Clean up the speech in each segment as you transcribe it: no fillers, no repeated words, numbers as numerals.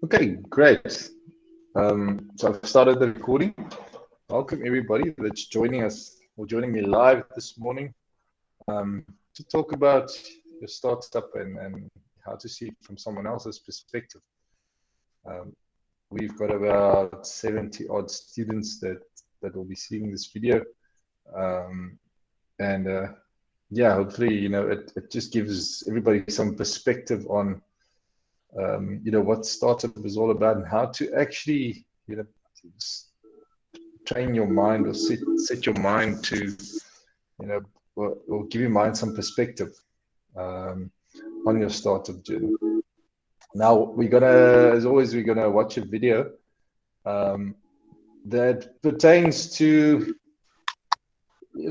Okay, great. So I've started the recording. Welcome everybody that's joining us or joining me live this morning to talk about your startup and how to see it from someone else's perspective. Um, we've got about 70 odd students that will be seeing this video. Um, and yeah, hopefully, it just gives everybody some perspective on what startup is all about and how to actually, train your mind or set your mind to, or give your mind some perspective on your startup journey. Now as always, we're gonna watch a video that pertains to,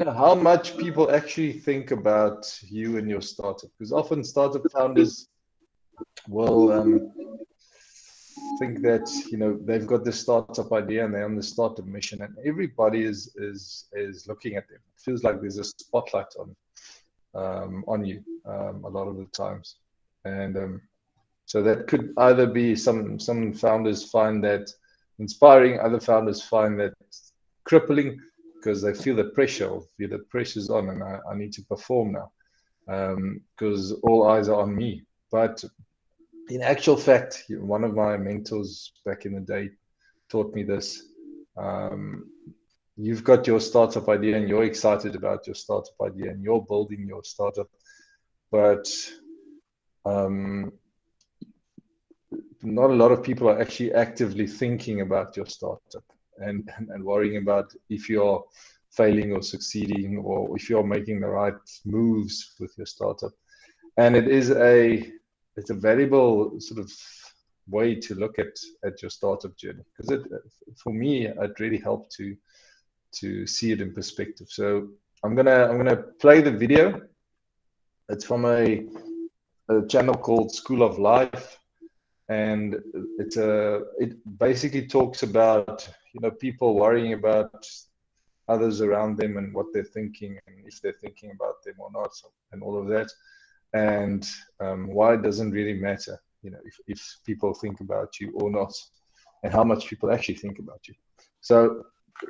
how much people actually think about you and your startup. Because often startup founders will think that they've got this startup idea and they're on the startup mission, and everybody is looking at them. It feels like there's a spotlight on you a lot of the times, and so that could either be some founders find that inspiring, other founders find that crippling because they feel the pressure, or feel the pressure's on, and I need to perform now because all eyes are on me. But in actual fact, one of my mentors back in the day taught me this. You've got your startup idea and you're excited about your startup idea and you're building your startup, but not a lot of people are actually actively thinking about your startup and worrying about if you're failing or succeeding, or if you're making the right moves with your startup. And it's a valuable sort of way to look at your startup journey, because for me it really helped to see it in perspective. So I'm gonna play the video. It's from a channel called School of Life, and it basically talks about people worrying about others around them and what they're thinking and if they're thinking about them or not, and all of that, and why it doesn't really matter, if people think about you or not, and how much people actually think about you. So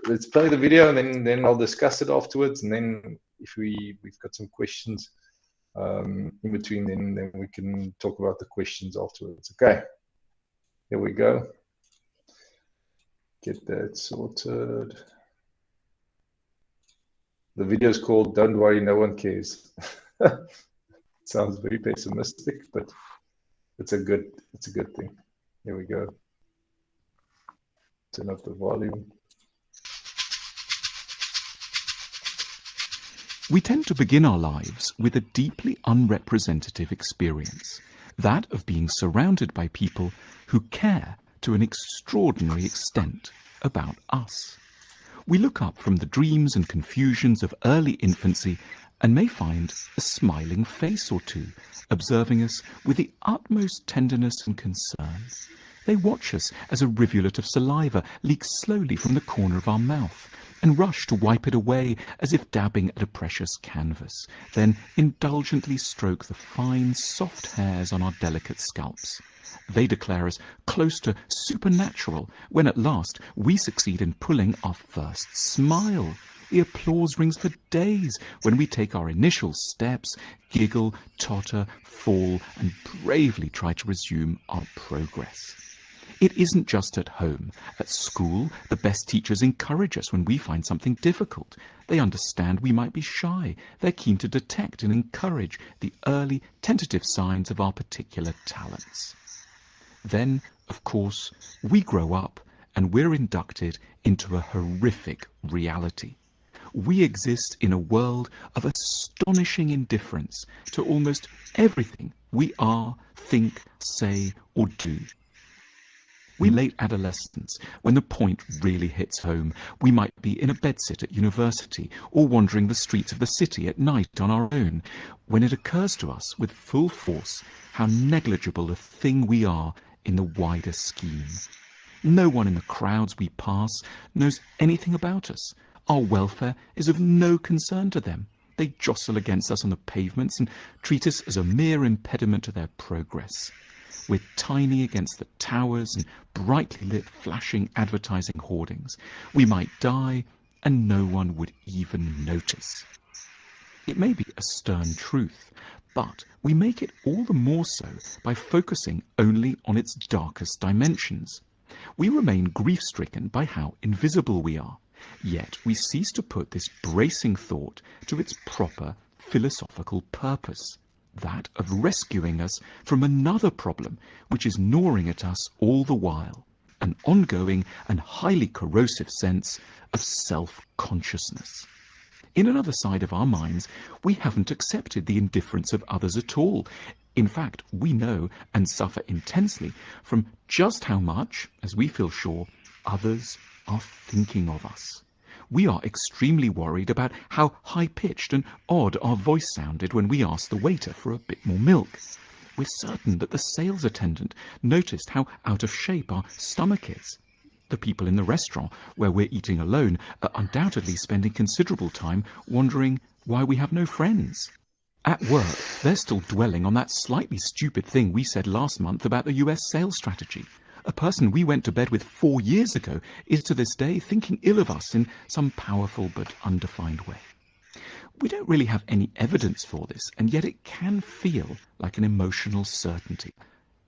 let's play the video, and then I'll discuss it afterwards, and then if we've got some questions in between, then we can talk about the questions afterwards. Okay, here we go. Get that sorted. The video is called "Don't Worry, No One Cares." Sounds very pessimistic, but it's a good thing. Here we go. Turn up the volume. We tend to begin our lives with a deeply unrepresentative experience, that of being surrounded by people who care to an extraordinary extent about us. We look up from the dreams and confusions of early infancy and may find a smiling face or two observing us with the utmost tenderness and concern. They watch us as a rivulet of saliva leaks slowly from the corner of our mouth and rush to wipe it away as if dabbing at a precious canvas, then indulgently stroke the fine, soft hairs on our delicate scalps. They declare us close to supernatural when at last we succeed in pulling our first smile. The applause rings for days when we take our initial steps, giggle, totter, fall, and bravely try to resume our progress. It isn't just at home. At school, the best teachers encourage us when we find something difficult. They understand we might be shy. They're keen to detect and encourage the early, tentative signs of our particular talents. Then, of course, we grow up and we're inducted into a horrific reality. We exist in a world of astonishing indifference to almost everything we are, think, say, or do. We late adolescence, when the point really hits home. We might be in a bedsit at university or wandering the streets of the city at night on our own, when it occurs to us with full force how negligible a thing we are in the wider scheme. No one in the crowds we pass knows anything about us. Our welfare is of no concern to them. They jostle against us on the pavements and treat us as a mere impediment to their progress. We're tiny against the towers and brightly lit flashing advertising hoardings. We might die and no one would even notice. It may be a stern truth, but we make it all the more so by focusing only on its darkest dimensions. We remain grief-stricken by how invisible we are, yet we cease to put this bracing thought to its proper philosophical purpose, that of rescuing us from another problem which is gnawing at us all the while, an ongoing and highly corrosive sense of self-consciousness. In another side of our minds, we haven't accepted the indifference of others at all. In fact, we know and suffer intensely from just how much, as we feel sure, others are thinking of us. We are extremely worried about how high-pitched and odd our voice sounded when we asked the waiter for a bit more milk. We're certain that the sales attendant noticed how out of shape our stomach is. The people in the restaurant where we're eating alone are undoubtedly spending considerable time wondering why we have no friends. At work, they're still dwelling on that slightly stupid thing we said last month about the US sales strategy. A person we went to bed with 4 years ago is to this day thinking ill of us in some powerful but undefined way. We don't really have any evidence for this, and yet it can feel like an emotional certainty.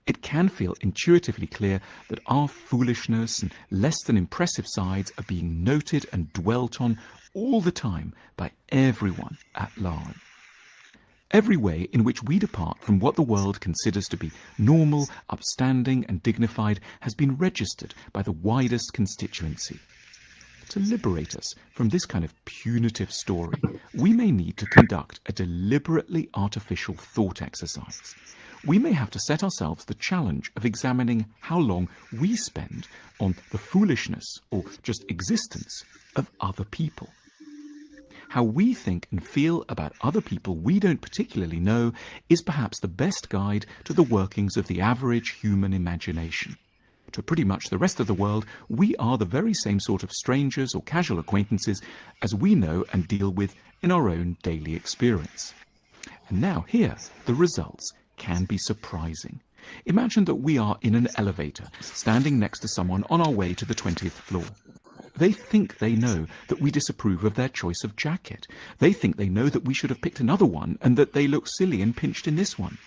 It can feel intuitively clear that our foolishness and less than impressive sides are being noted and dwelt on all the time by everyone at large. Every way in which we depart from what the world considers to be normal, upstanding and dignified has been registered by the widest constituency. To liberate us from this kind of punitive story, we may need to conduct a deliberately artificial thought exercise. We may have to set ourselves the challenge of examining how long we spend on the foolishness or just existence of other people. How we think and feel about other people we don't particularly know is perhaps the best guide to the workings of the average human imagination. To pretty much the rest of the world, we are the very same sort of strangers or casual acquaintances as we know and deal with in our own daily experience. And now here, the results can be surprising. Imagine that we are in an elevator, standing next to someone on our way to the 20th floor. They think they know that we disapprove of their choice of jacket. They think they know that we should have picked another one and that they look silly and pinched in this one.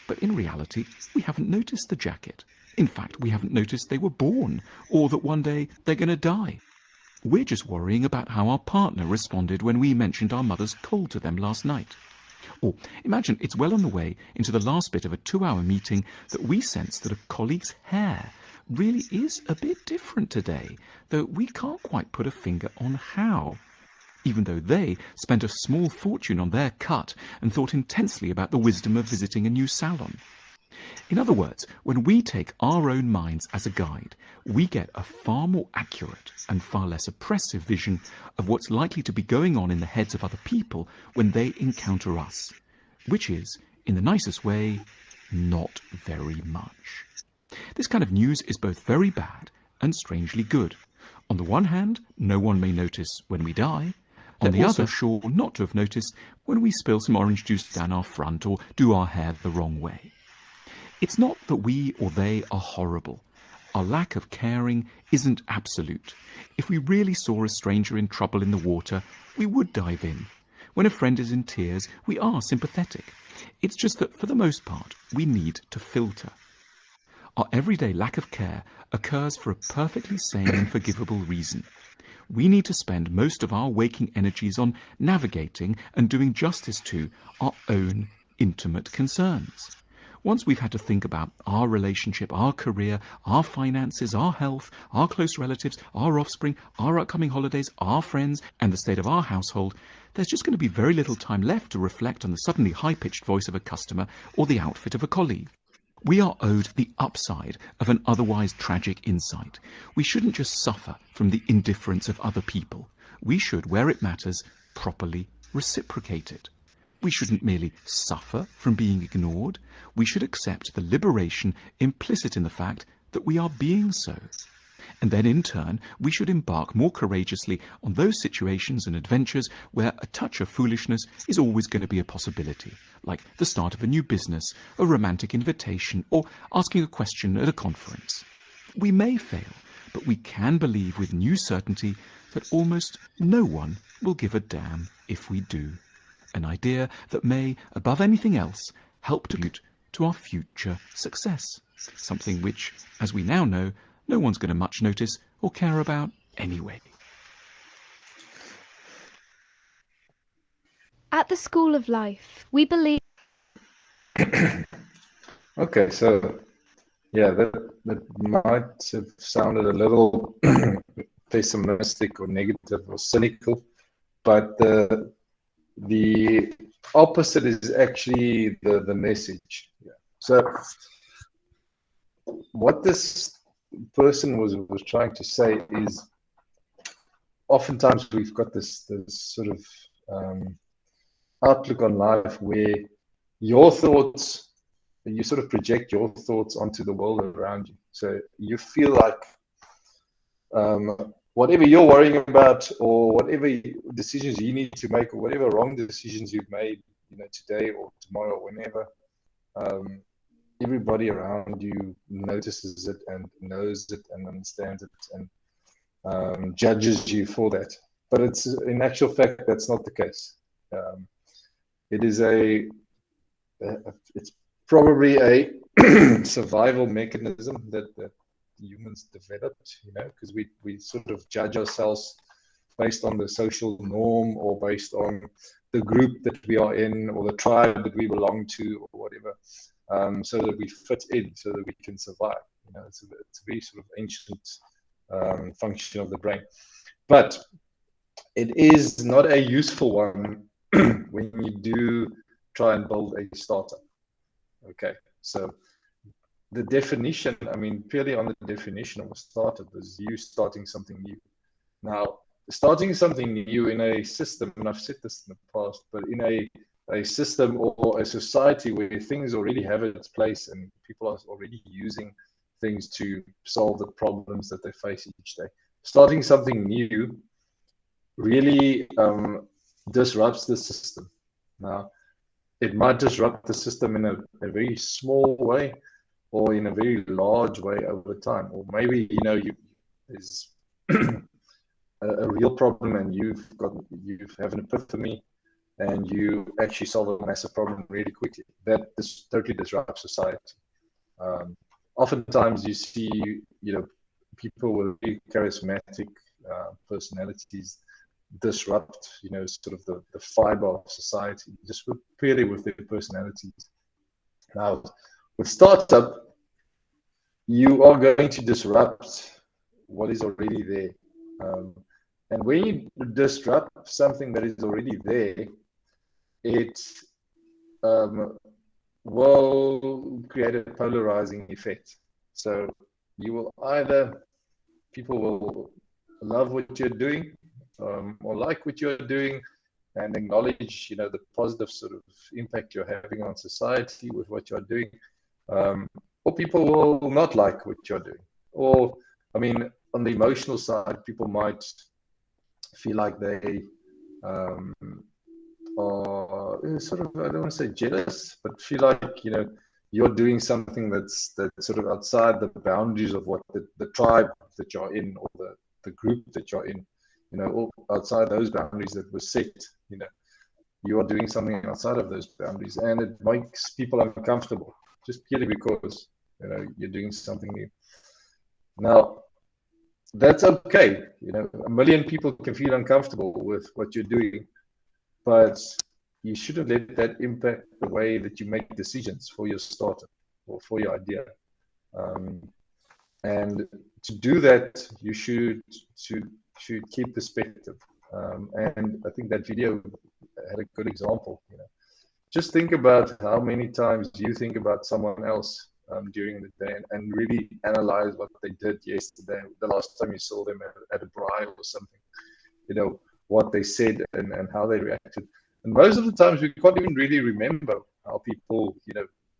But in reality, we haven't noticed the jacket. In fact, we haven't noticed they were born, or that one day they're going to die. We're just worrying about how our partner responded when we mentioned our mother's cold to them last night. Or imagine it's well on the way into the last bit of a 2-hour meeting that we sense that a colleague's hair really is a bit different today, though we can't quite put a finger on how. Even though they spent a small fortune on their cut and thought intensely about the wisdom of visiting a new salon. In other words, when we take our own minds as a guide, we get a far more accurate and far less oppressive vision of what's likely to be going on in the heads of other people when they encounter us, which is, in the nicest way, not very much. This kind of news is both very bad and strangely good. On the one hand, no one may notice when we die. On the other, sure not to have noticed when we spill some orange juice down our front or do our hair the wrong way. It's not that we or they are horrible. Our lack of caring isn't absolute. If we really saw a stranger in trouble in the water, we would dive in. When a friend is in tears, we are sympathetic. It's just that for the most part, we need to filter. Our everyday lack of care occurs for a perfectly sane and forgivable reason. We need to spend most of our waking energies on navigating and doing justice to our own intimate concerns. Once we've had to think about our relationship, our career, our finances, our health, our close relatives, our offspring, our upcoming holidays, our friends, and the state of our household, there's just going to be very little time left to reflect on the suddenly high-pitched voice of a customer or the outfit of a colleague. We are owed the upside of an otherwise tragic insight. We shouldn't just suffer from the indifference of other people. We should, where it matters, properly reciprocate it. We shouldn't merely suffer from being ignored. We should accept the liberation implicit in the fact that we are being so. And then in turn, we should embark more courageously on those situations and adventures where a touch of foolishness is always going to be a possibility, like the start of a new business, a romantic invitation, or asking a question at a conference. We may fail, but we can believe with new certainty that almost no one will give a damn if we do. An idea that may, above anything else, help to contribute to our future success. Something which, as we now know, no one's going to much notice or care about anyway. At the School of Life, we believe. Okay, so yeah, that might have sounded a little pessimistic or negative or cynical, but the opposite is actually the message. Yeah. So what this person was trying to say is, oftentimes we've got this sort of outlook on life where your thoughts, you sort of project your thoughts onto the world around you. So you feel like whatever you're worrying about, or whatever decisions you need to make, or whatever wrong decisions you've made, today or tomorrow, or whenever, everybody around you notices it and knows it and understands it and judges you for that. But it's, in actual fact, that's not the case. It is it's probably a survival mechanism that humans developed, because we sort of judge ourselves based on the social norm, or based on the group that we are in, or the tribe that we belong to, or whatever, so that we fit in, so that we can survive. It's a very sort of ancient function of the brain, but it is not a useful one when you do try and build a startup. Okay, so the definition, purely on the definition of a startup, is you starting something new. Now, starting something new in a system, and I've said this in the past, but in a system or a society where things already have its place and people are already using things to solve the problems that they face each day, starting something new really disrupts the system. Now, it might disrupt the system in a very small way, or in a very large way over time. Or maybe, there's a real problem and you have an epiphany and you actually solve a massive problem really quickly. That totally disrupts society. Oftentimes you see, people with very charismatic personalities disrupt, sort of the fiber of society, just purely with their personalities. Now, with startup, you are going to disrupt what is already there. And when you disrupt something that is already there, it will create a polarizing effect. So you will people will love what you're doing, or like what you're doing, and acknowledge, the positive sort of impact you're having on society with what you're doing. Or people will not like what you're doing. Or, on the emotional side, people might feel like they are sort of, I don't want to say jealous, but feel like, you're doing something that's sort of outside the boundaries of what the tribe that you're in, or the group that you're in, or outside those boundaries that were set. You are doing something outside of those boundaries, and it makes people uncomfortable, just purely because, you're doing something new. Now, that's okay. A million people can feel uncomfortable with what you're doing, but you shouldn't let that impact the way that you make decisions for your startup or for your idea. And to do that, you should keep perspective. And I think that video had a good example. Just think about how many times you think about someone else during the day, and really analyze what they did yesterday, the last time you saw them at a braai or something, what they said and how they reacted. And most of the times we can't even really remember how people,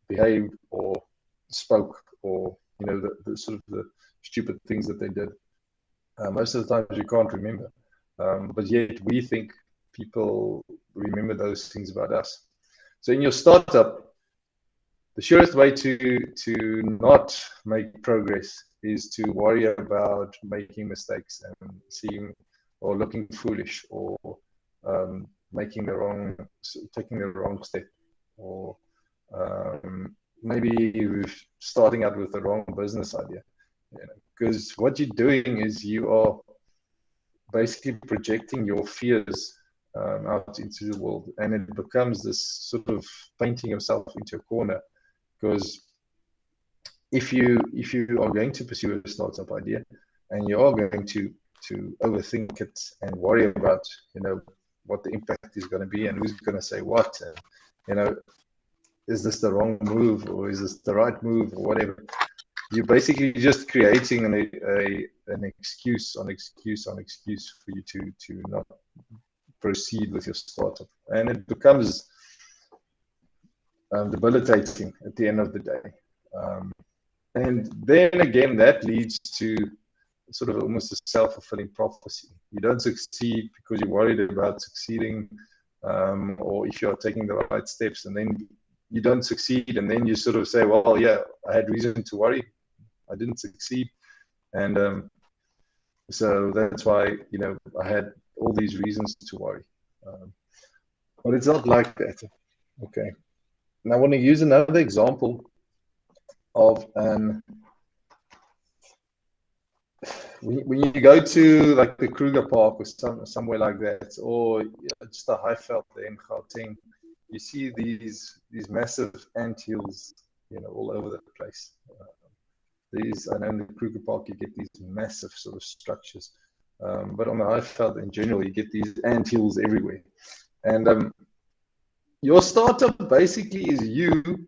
behaved or spoke, or, the sort of the stupid things that they did. Most of the times we can't remember, but yet we think people remember those things about us. So in your startup, the surest way to not make progress is to worry about making mistakes and seeing or looking foolish, or taking the wrong step, or maybe starting out with the wrong business idea. Because what you're doing is you are basically projecting your fears out into the world, and it becomes this sort of painting yourself into a corner. Because if you are going to pursue a startup idea, and you are going to overthink it and worry about what the impact is going to be and who's going to say what, and is this the wrong move or is this the right move or whatever, you're basically just creating an excuse on excuse on excuse for you to not proceed with your startup, and it becomes debilitating at the end of the day. And then again, that leads to sort of almost a self-fulfilling prophecy. You don't succeed because you're worried about succeeding, or if you're taking the right steps, and then you don't succeed, and then you sort of say, well, yeah, I had reason to worry. I didn't succeed. And so that's why, I had all these reasons to worry. But it's not like that. Okay. And I want to use another example of when you go to like the Kruger Park or somewhere like that, or just a Highveld there in Gauteng, you see these massive anthills, all over the place. I know in the Kruger Park you get these massive sort of structures, but on the Highveld in general you get these anthills everywhere. And your startup basically is you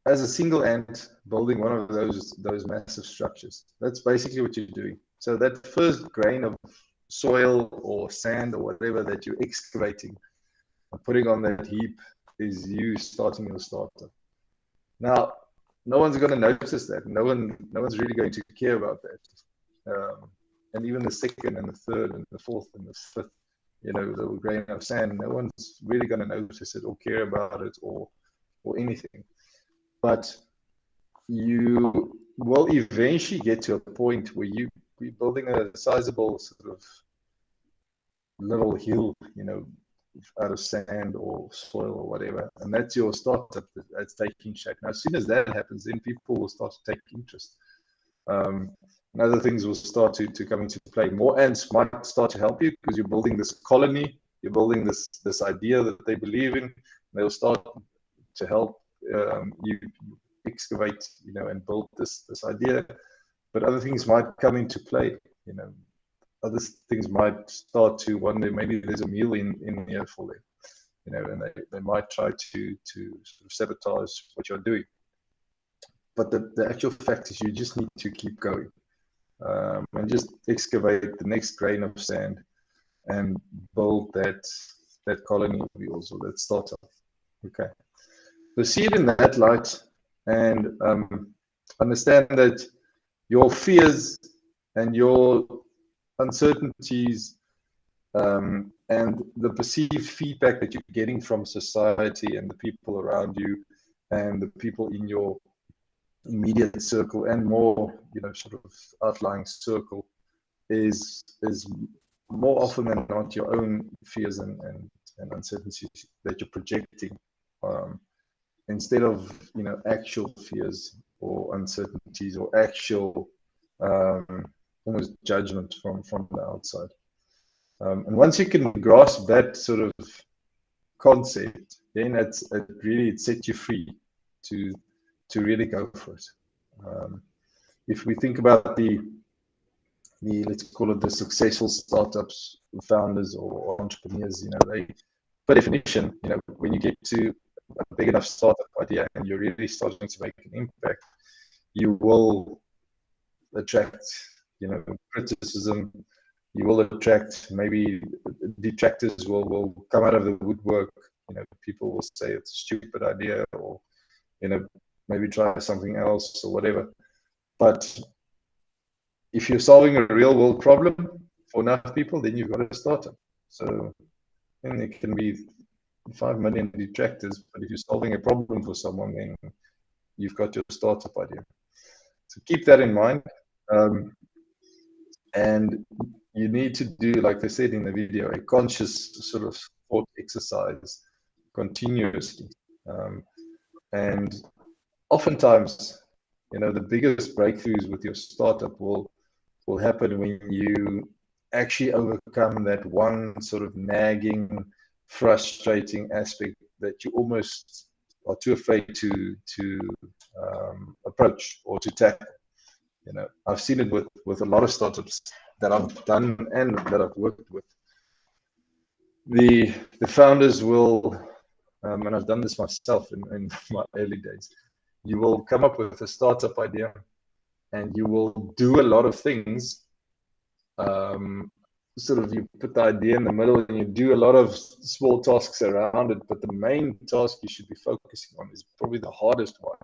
as a single ant building one of those massive structures. That's basically what you're doing. So that first grain of soil or sand or whatever that you're excavating and putting on that heap is you starting your startup. Now, no one's going to notice that. No one's really going to care about that. And even the second and the third and the fourth and the fifth, the grain of sand, no one's really going to notice it or care about it or anything. But you will eventually get to a point where you're building a sizable sort of little hill, out of sand or soil or whatever, and that's your startup that's taking shape. Now, as soon as that happens, then people will start to take interest. And other things will start to come into play. More ants might start to help you because you're building this colony, you're building this idea that they believe in. They'll start to help you excavate, and build this idea. But other things might come into play, other things might start to wonder, maybe there's a meal in here for them, and they might try to sort of sabotage what you're doing. But the actual fact is you just need to keep going, and just excavate the next grain of sand and build that colony of yours or that startup. Okay. So see it in that light, and understand that your fears and your uncertainties and the perceived feedback that you're getting from society and the people around you and the people in your immediate circle and more, sort of outlying circle is more often than not your own fears and uncertainties that you're projecting, instead of actual fears or uncertainties or actual almost judgment from the outside. And once you can grasp that sort of concept, then it sets you free to really go for it. If we think about the let's call it the successful startups, founders or entrepreneurs, they, by definition, when you get to a big enough startup idea and you're really starting to make an impact, you will attract, criticism. You will attract, maybe detractors will come out of the woodwork. People will say it's a stupid idea, or maybe try something else or whatever. But if you're solving a real world problem for enough people, then you've got a startup. So then it can be 5 million detractors, but if you're solving a problem for someone, then you've got your startup idea. So keep that in mind. And you need to do, like I said in the video, a conscious sort of thought exercise continuously. And oftentimes, the biggest breakthroughs with your startup will happen when you actually overcome that one sort of nagging, frustrating aspect that you almost are too afraid to approach or to tackle. I've seen it with a lot of startups that I've done and that I've worked with. The founders will, and I've done this myself in my early days, you will come up with a startup idea and you will do a lot of things. Sort of you put the idea in the middle and you do a lot of small tasks around it, but the main task you should be focusing on is probably the hardest one.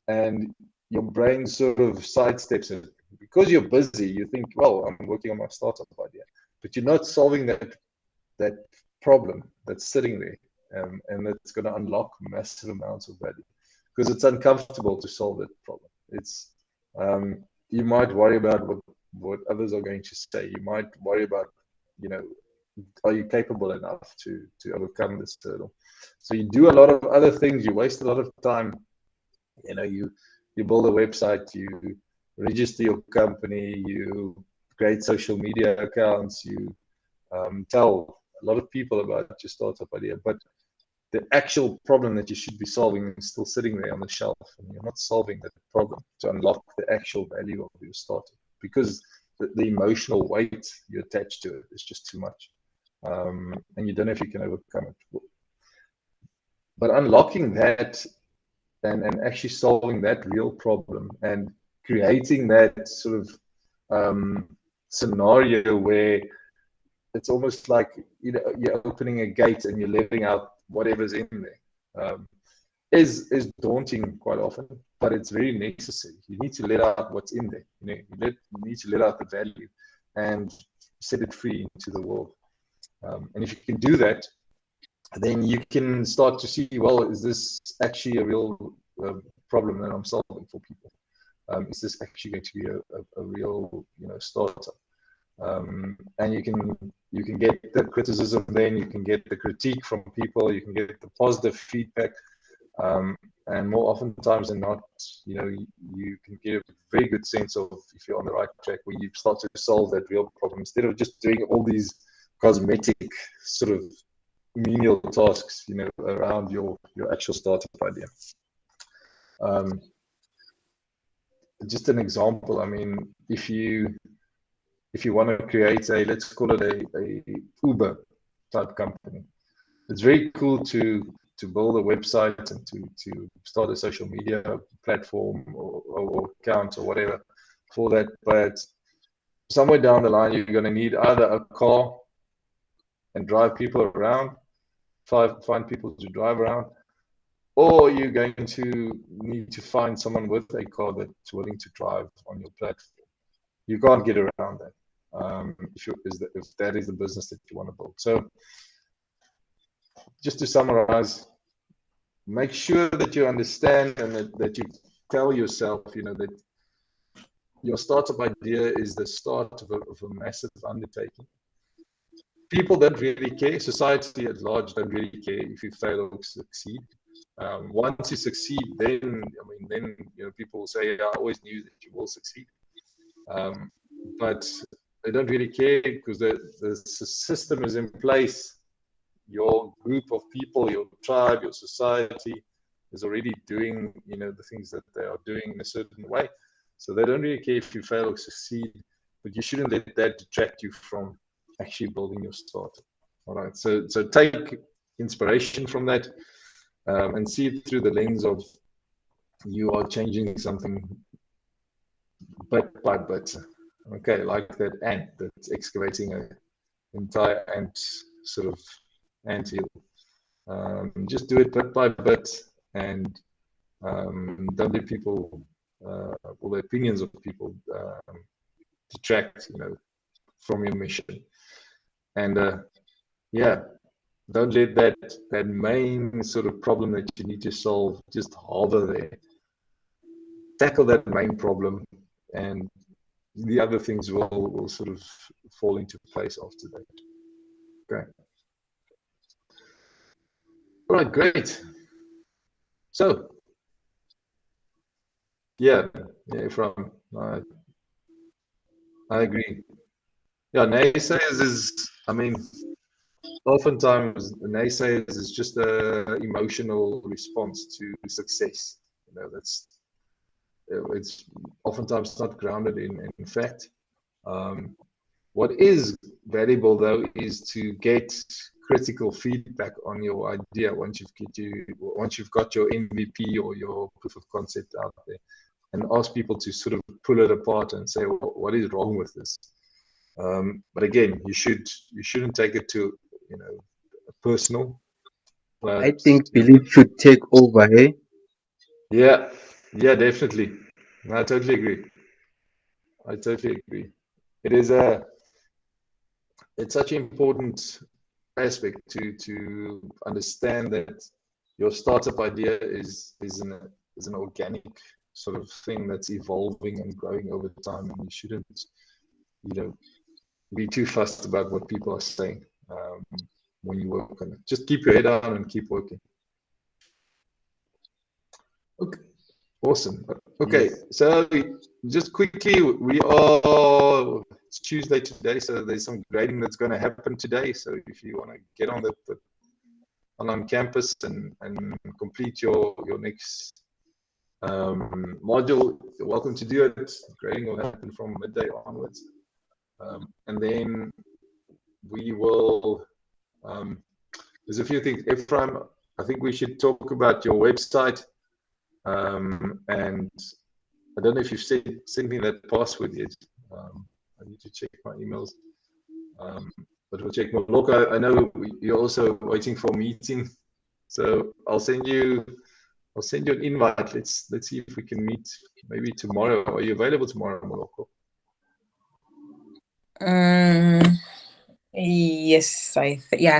And your brain sort of sidesteps it. Because you're busy, you think, well, I'm working on my startup idea, but you're not solving that problem that's sitting there, and that's going to unlock massive amounts of value because it's uncomfortable to solve that problem. It's you might worry about what others are going to say. You might worry about, are you capable enough to overcome this hurdle? So you do a lot of other things. You waste a lot of time. You build a website, you register your company, you create social media accounts, you tell a lot of people about your startup idea, but the actual problem that you should be solving is still sitting there on the shelf, and you're not solving that problem to unlock the actual value of your startup because the emotional weight you attach to it is just too much, and you don't know if you can overcome it. But unlocking that and actually solving that real problem and creating that sort of scenario where it's almost like you're opening a gate and you're letting out whatever's in there, is daunting quite often, but it's very necessary. You need to let out what's in there. You need to let out the value and set it free into the world. And if you can do that, then you can start to see, well, is this actually a real problem that I'm solving for people? Is this actually going to be a real startup? And you can get the criticism, then you can get the critique from people, you can get the positive feedback, and more oftentimes than not, you can get a very good sense of if you're on the right track when you start to solve that real problem instead of just doing all these cosmetic sort of menial tasks, around your actual startup idea. Just an example. I mean, if you want to create let's call it a Uber type company, it's very cool to build a website and to start a social media platform or account or whatever for that. But somewhere down the line, you're going to need either a car and drive people around, find people to drive around, or you're going to need to find someone with a car that's willing to drive on your platform. You can't get around that. If that is the business that you want to build. So just to summarize, make sure that you understand and that you tell yourself, that your startup idea is the start of a massive undertaking. People don't really care. Society at large don't really care if you fail or succeed. Once you succeed, then people will say, I always knew that you will succeed. But they don't really care because the system is in place. Your group of people, your tribe, your society is already doing, the things that they are doing in a certain way. So they don't really care if you fail or succeed, but you shouldn't let that detract you from actually building your startup. All right. So take inspiration from that, and see it through the lens of you are changing something bit by bit. Okay, like that ant that's excavating an entire ant sort of anthill. Just do it bit by bit, and don't let people or the opinions of people detract, from your mission. And yeah, don't let that main sort of problem that you need to solve just hover there. Tackle that main problem, and the other things will sort of fall into place after that. Okay. All right, great. So, yeah, Ephraim, I agree. Yeah, naysayers is, oftentimes naysayers is just a emotional response to success. It's oftentimes not grounded in fact. What is valuable though is to get critical feedback on your idea once you've got your MVP or your proof of concept out there, and ask people to sort of pull it apart and say, well, what is wrong with this? But again, you shouldn't take it to personal. I think belief should take over, eh? Yeah, definitely. I totally agree. It's such an important aspect to understand that your startup idea is an organic sort of thing that's evolving and growing over time, and you shouldn't be too fussed about what people are saying when you work on it. Just keep your head down and keep working. Okay, awesome. Okay, yes. So just quickly, it's Tuesday today, so there's some grading that's going to happen today. So if you want to get on on campus and complete your next module, you're welcome to do it. Grading will happen from midday onwards, and then we will. There's a few things. Ephraim, I think we should talk about your website. And I don't know if you've sent me that password yet. I need to check my emails. But we'll check. Moloka, I know you're also waiting for a meeting, so I'll send you an invite. Let's see if we can meet maybe tomorrow. Are you available tomorrow, Moloko? Yes, I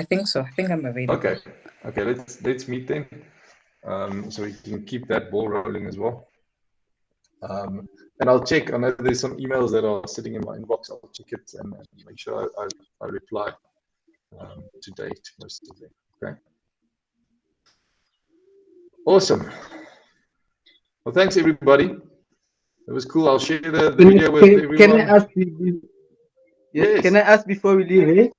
think so. I think I'm available. Okay. Let's meet then. So we can keep that ball rolling as well. And I'll check. I know there's some emails that are sitting in my inbox. I'll check it and make sure I reply today to most of them. Okay. Awesome. Well, thanks everybody. It was cool. I'll share the video with everyone. Can I ask you? Yes. Can I ask before we leave? Eh?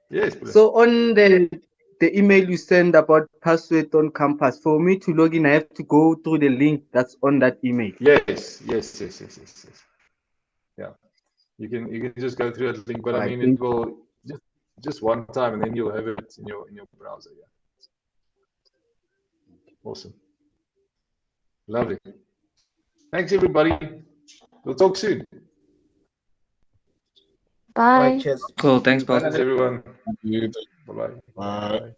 Yes. Please. So on the email you send about password on campus, for me to log in, I have to go through the link that's on that email. Yes. Yeah. You can just go through that link, but I mean it will just one time, and then you'll have it in your browser. Yeah. Awesome. Lovely. Thanks everybody. We'll talk soon. Bye. Right, cheers. Cool. Thanks, Bob. Thanks everyone. Bye-bye. Bye. Bye.